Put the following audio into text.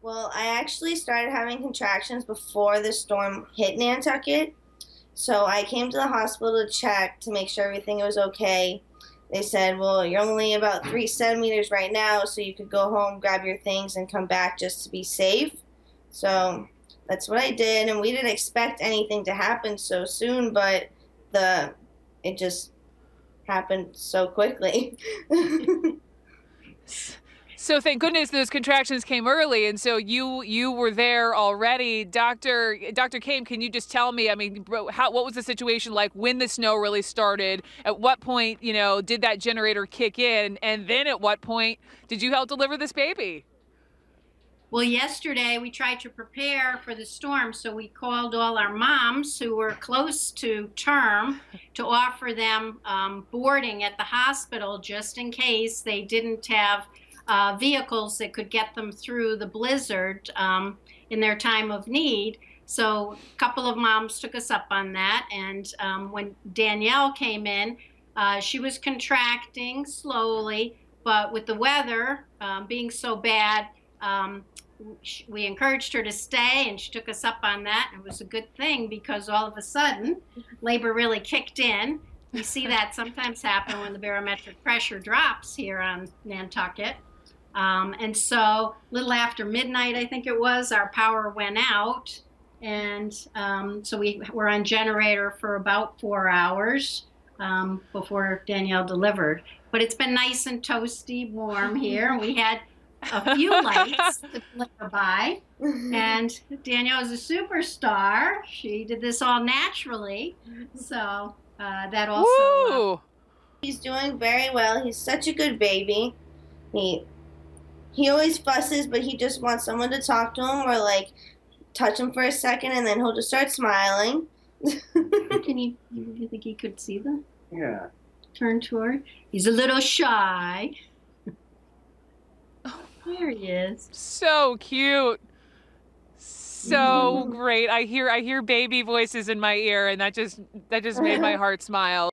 Well, I actually started having contractions before the storm hit Nantucket. So I came to the hospital to check to make sure everything was okay. They said, well, you're only about 3 centimeters right now, so you could go home, grab your things, and come back just to be safe. So that's what I did, and we didn't expect anything to happen so soon, but the it just happened so quickly. So thank goodness those contractions came early, and so you were there already. Dr. Kame, can you just tell me? I mean, what was the situation like when the snow really started? At what point, did that generator kick in, and then at what point did you help deliver this baby? Well, yesterday we tried to prepare for the storm, so we called all our moms who were close to term to offer them boarding at the hospital just in case they didn't have vehicles that could get them through the blizzard in their time of need. So a couple of moms took us up on that, and when Danielle came in, she was contracting slowly, but with the weather being so bad, we encouraged her to stay, and she took us up on that. It was a good thing because all of a sudden labor really kicked in. We see that sometimes happen when the barometric pressure drops here on Nantucket. And so a little after midnight, I think it was, our power went out. And so we were on generator for about 4 hours before Danielle delivered. But it's been nice and toasty, warm here. We had a few lights to flicker by. And Danielle is a superstar. She did this all naturally. So that also. Woo! He's doing very well. He's such a good baby. He he always fusses, but he just wants someone to talk to him or like touch him for a second, and then he'll just start smiling. You think he could see the Yeah. turn toward? He's a little shy. There he is. So cute. So great. I hear baby voices in my ear, and that just made my heart smile.